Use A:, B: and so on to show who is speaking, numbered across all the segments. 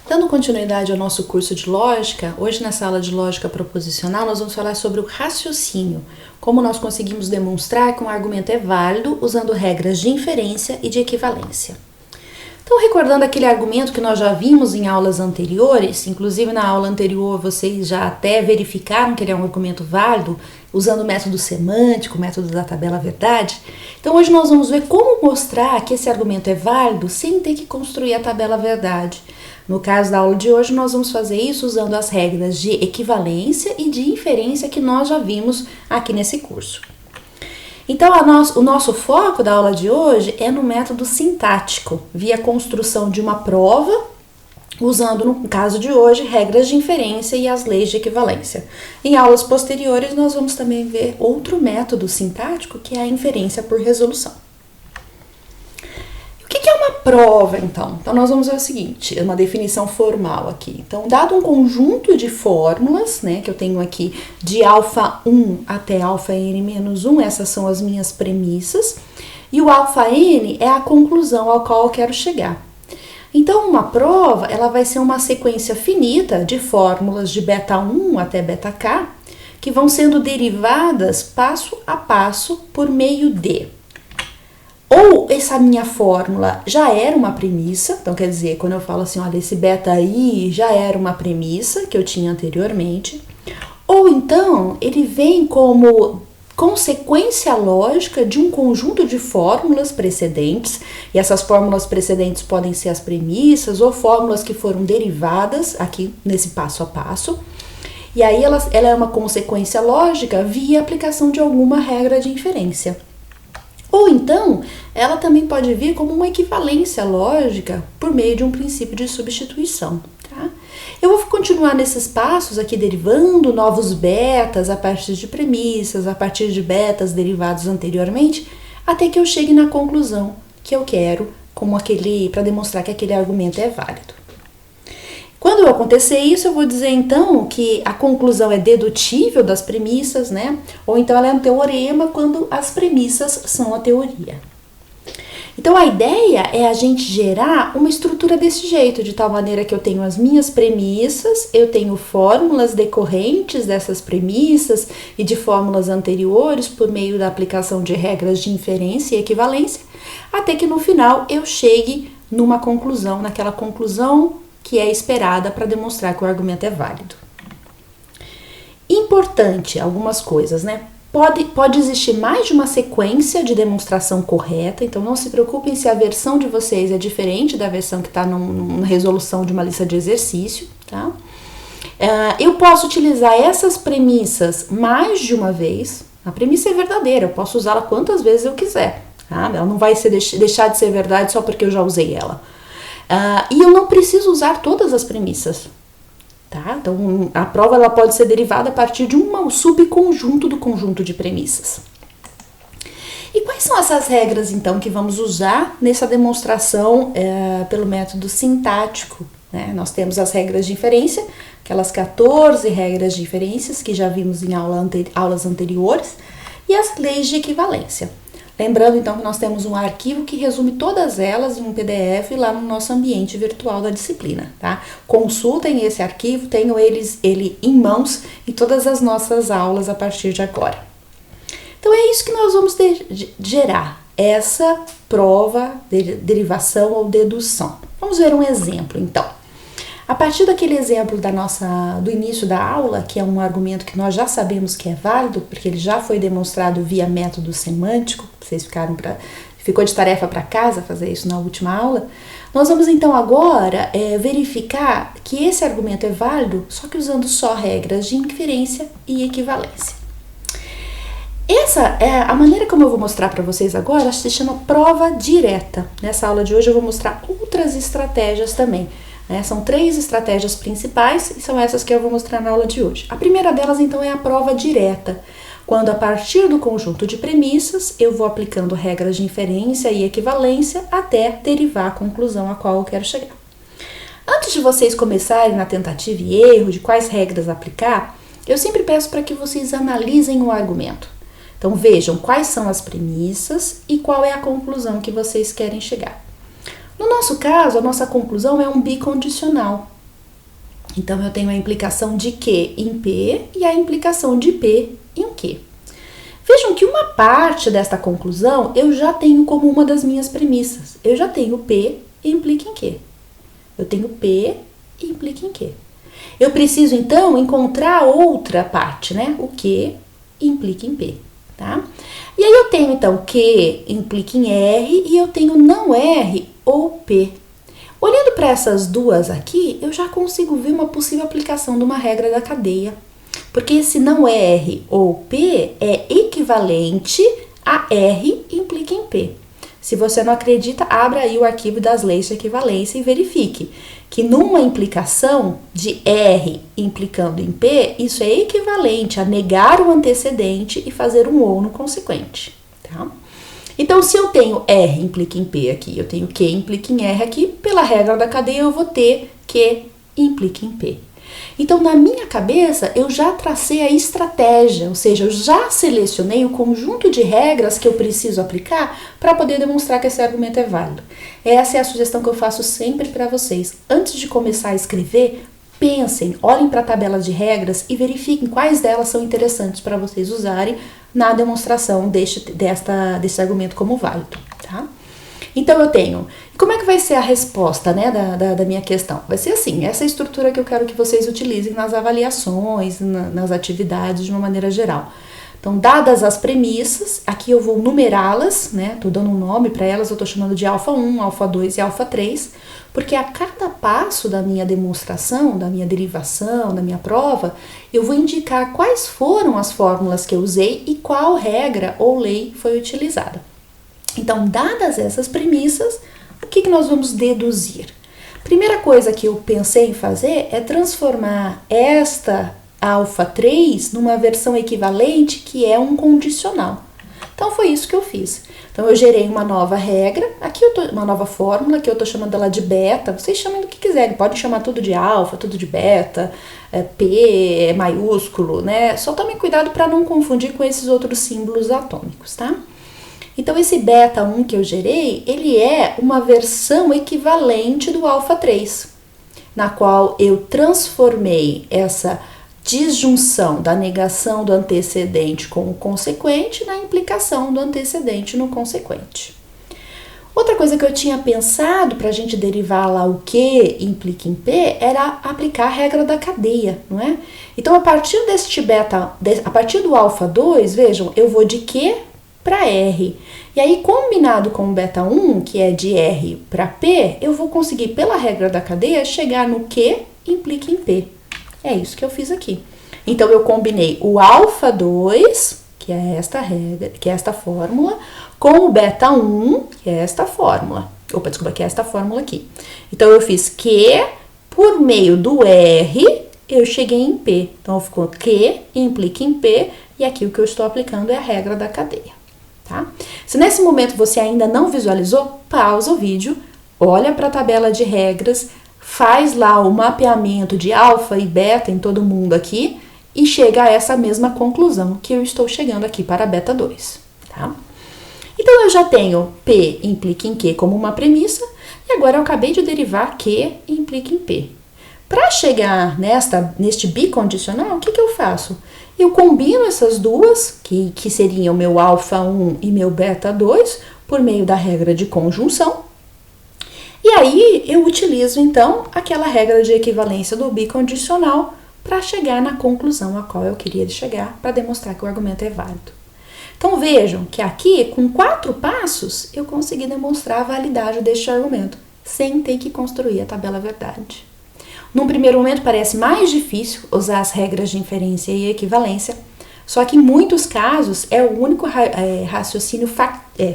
A: Dando continuidade ao nosso curso de lógica, hoje nessa aula de lógica proposicional nós vamos falar sobre o raciocínio, como nós conseguimos demonstrar que um argumento é válido usando regras de inferência e de equivalência. Então, recordando aquele argumento que nós já vimos em aulas anteriores, inclusive na aula anterior vocês já até verificaram que ele é um argumento válido, usando o método semântico, o método da tabela verdade. Então, hoje nós vamos ver como mostrar que esse argumento é válido sem ter que construir a tabela verdade. No caso da aula de hoje, nós vamos fazer isso usando as regras de equivalência e de inferência que nós já vimos aqui nesse curso. Então, o nosso foco da aula de hoje é no método sintático, via construção de uma prova, usando, no caso de hoje, regras de inferência e as leis de equivalência. Em aulas posteriores, nós vamos também ver outro método sintático, que é a inferência por resolução. O que é uma prova, então? Então, nós vamos ver o seguinte, uma definição formal aqui. Então, dado um conjunto de fórmulas, né, que eu tenho aqui de alfa 1 até alfa n menos 1, essas são as minhas premissas, e o alfa n é a conclusão ao qual eu quero chegar. Então, uma prova, ela vai ser uma sequência finita de fórmulas de beta 1 até beta k, que vão sendo derivadas passo a passo por meio de... Ou essa minha fórmula já era uma premissa, então quer dizer, quando eu falo assim, olha, esse beta i já era uma premissa que eu tinha anteriormente, ou então ele vem como consequência lógica de um conjunto de fórmulas precedentes, e essas fórmulas precedentes podem ser as premissas ou fórmulas que foram derivadas aqui nesse passo a passo, e aí ela é uma consequência lógica via aplicação de alguma regra de inferência. Ou então, ela também pode vir como uma equivalência lógica por meio de um princípio de substituição, tá? Eu vou continuar nesses passos aqui derivando novos betas a partir de premissas, a partir de betas derivados anteriormente, até que eu chegue na conclusão que eu quero, para demonstrar que aquele argumento é válido. Quando acontecer isso, eu vou dizer então que a conclusão é dedutível das premissas, né? Ou então ela é um teorema quando as premissas são a teoria. Então a ideia é a gente gerar uma estrutura desse jeito, de tal maneira que eu tenho as minhas premissas, eu tenho fórmulas decorrentes dessas premissas e de fórmulas anteriores por meio da aplicação de regras de inferência e equivalência, até que no final eu chegue numa conclusão, naquela conclusão que é esperada para demonstrar que o argumento é válido. Importante, algumas coisas, né? Pode existir mais de uma sequência de demonstração correta, então não se preocupem se a versão de vocês é diferente da versão que está na resolução de uma lista de exercício, tá? Eu posso utilizar essas premissas mais de uma vez. A premissa é verdadeira, eu posso usá-la quantas vezes eu quiser, tá? Ela não vai deixar de ser verdade só porque eu já usei ela. E eu não preciso usar todas as premissas, tá? Então, a prova ela pode ser derivada a partir de um subconjunto do conjunto de premissas. E quais são essas regras, então, que vamos usar nessa demonstração pelo método sintático, né? Nós temos as regras de inferência, aquelas 14 regras de inferências que já vimos em aulas anteriores, e as leis de equivalência. Lembrando, então, que nós temos um arquivo que resume todas elas em um PDF lá no nosso ambiente virtual da disciplina, tá? Consultem esse arquivo, tenham ele em mãos em todas as nossas aulas a partir de agora. Então, é isso que nós vamos gerar, essa prova de derivação ou dedução. Vamos ver um exemplo, então. A partir daquele exemplo do início da aula, que é um argumento que nós já sabemos que é válido, porque ele já foi demonstrado via método semântico, vocês ficou de tarefa para casa fazer isso na última aula, nós vamos então agora verificar que esse argumento é válido, só que usando só regras de inferência e equivalência. Essa é a maneira como eu vou mostrar para vocês agora, se chama prova direta. Nessa aula de hoje eu vou mostrar outras estratégias também. São 3 estratégias principais e são essas que eu vou mostrar na aula de hoje. A primeira delas, então, é a prova direta, quando a partir do conjunto de premissas eu vou aplicando regras de inferência e equivalência até derivar a conclusão a qual eu quero chegar. Antes de vocês começarem na tentativa e erro de quais regras aplicar, eu sempre peço para que vocês analisem o argumento. Então vejam quais são as premissas e qual é a conclusão que vocês querem chegar. No nosso caso, a nossa conclusão é um bicondicional. Então, eu tenho a implicação de Q em P e a implicação de P em Q. Vejam que uma parte desta conclusão eu já tenho como uma das minhas premissas. Eu já tenho P implica em Q. Eu tenho P implica em Q. Eu preciso, então, encontrar outra parte, né? O Q implica em P, tá? E aí eu tenho, então, Q implica em R e eu tenho não R ou P. Olhando para essas duas aqui, eu já consigo ver uma possível aplicação de uma regra da cadeia. Porque esse não R ou P é equivalente a R implica em P. Se você não acredita, abra aí o arquivo das leis de equivalência e verifique que numa implicação de R implicando em P, isso é equivalente a negar o antecedente e fazer um ou no consequente, tá? Então, se eu tenho R implica em P aqui, eu tenho Q implica em R aqui, pela regra da cadeia eu vou ter Q implica em P. Então, na minha cabeça, eu já tracei a estratégia, ou seja, eu já selecionei o conjunto de regras que eu preciso aplicar para poder demonstrar que esse argumento é válido. Essa é a sugestão que eu faço sempre para vocês. Antes de começar a escrever, pensem, olhem para a tabela de regras e verifiquem quais delas são interessantes para vocês usarem na demonstração desse argumento como válido, tá? Então, eu tenho... Como é que vai ser a resposta, né, da minha questão? Vai ser assim, essa é a estrutura que eu quero que vocês utilizem nas avaliações, nas atividades de uma maneira geral. Então, dadas as premissas, aqui eu vou numerá-las, né, tô dando um nome para elas, eu tô chamando de alfa 1, alfa 2 e alfa 3, porque a cada passo da minha demonstração, da minha derivação, da minha prova, eu vou indicar quais foram as fórmulas que eu usei e qual regra ou lei foi utilizada. Então, dadas essas premissas, o que nós vamos deduzir? Primeira coisa que eu pensei em fazer é transformar esta alfa 3 numa versão equivalente que é um condicional. Então, foi isso que eu fiz. Então, eu gerei uma nova regra, aqui uma nova fórmula, que eu estou chamando ela de beta, vocês chamem do que quiserem, podem chamar tudo de alfa, tudo de beta, P, maiúsculo, né? Só tomem cuidado para não confundir com esses outros símbolos atômicos, tá? Então, esse beta 1 que eu gerei, ele é uma versão equivalente do alfa 3, na qual eu transformei essa disjunção da negação do antecedente com o consequente na implicação do antecedente no consequente. Outra coisa que eu tinha pensado para a gente derivar lá o Q implica em P era aplicar a regra da cadeia, não é? Então, a partir a partir do alfa 2, vejam, eu vou de Q para R. E aí, combinado com o beta 1, que é de R para P, eu vou conseguir, pela regra da cadeia, chegar no Q implica em P. É isso que eu fiz aqui. Então, eu combinei o alfa 2, que é esta regra, que é esta fórmula, com o beta 1, que é esta fórmula. Opa, desculpa, que é esta fórmula aqui. Então, eu fiz Q, por meio do R, eu cheguei em P. Então, ficou Q implica em P, e aqui o que eu estou aplicando é a regra da cadeia. Tá? Se nesse momento você ainda não visualizou, pausa o vídeo, olha para a tabela de regras, faz lá o mapeamento de alfa e beta em todo mundo aqui e chega a essa mesma conclusão que eu estou chegando aqui para beta 2. Tá? Então, eu já tenho P implica em Q como uma premissa e agora eu acabei de derivar Q implica em P. Para chegar neste bicondicional, o que eu faço? Eu combino essas duas, que seriam meu alfa 1 e meu beta 2, por meio da regra de conjunção. E aí, eu utilizo, então, aquela regra de equivalência do bicondicional para chegar na conclusão a qual eu queria chegar, para demonstrar que o argumento é válido. Então, vejam que aqui, com 4 passos, eu consegui demonstrar a validade deste argumento, sem ter que construir a tabela verdade. Num primeiro momento parece mais difícil usar as regras de inferência e equivalência, só que em muitos casos é o único raciocínio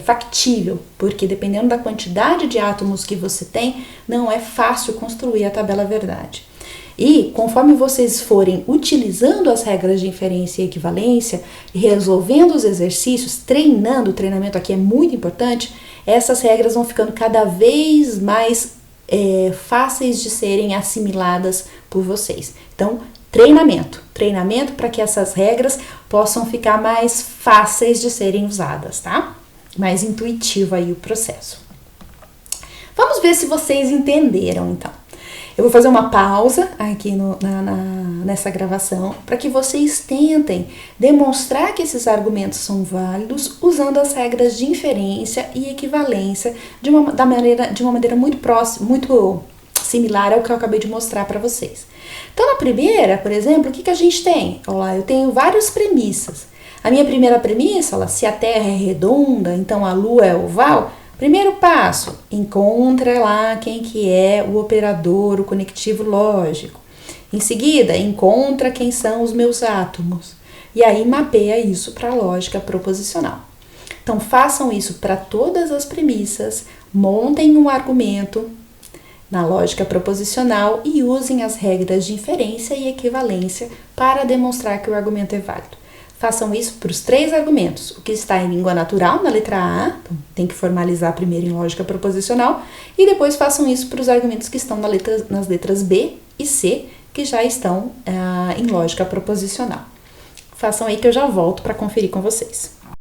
A: factível, porque dependendo da quantidade de átomos que você tem, não é fácil construir a tabela verdade. E conforme vocês forem utilizando as regras de inferência e equivalência, resolvendo os exercícios, treinando, o treinamento aqui é muito importante, essas regras vão ficando cada vez mais fáceis de serem assimiladas por vocês. Então, treinamento para que essas regras possam ficar mais fáceis de serem usadas, tá? Mais intuitivo aí o processo. Vamos ver se vocês entenderam, então. Eu vou fazer uma pausa aqui nessa gravação para que vocês tentem demonstrar que esses argumentos são válidos usando as regras de inferência e equivalência de uma maneira muito próxima, muito similar ao que eu acabei de mostrar para vocês. Então, na primeira, por exemplo, o que a gente tem? Olha lá, eu tenho várias premissas. A minha primeira premissa, olha, se a Terra é redonda, então a Lua é oval. Primeiro passo, encontra lá quem que é o operador, o conectivo lógico. Em seguida, encontra quem são os meus átomos. E aí mapeia isso para a lógica proposicional. Então façam isso para todas as premissas, montem um argumento na lógica proposicional e usem as regras de inferência e equivalência para demonstrar que o argumento é válido. Façam isso para os 3 argumentos. O que está em língua natural, na letra A, então tem que formalizar primeiro em lógica proposicional, e depois façam isso para os argumentos que estão nas letras B e C, que já estão em lógica proposicional. Façam aí que eu já volto para conferir com vocês.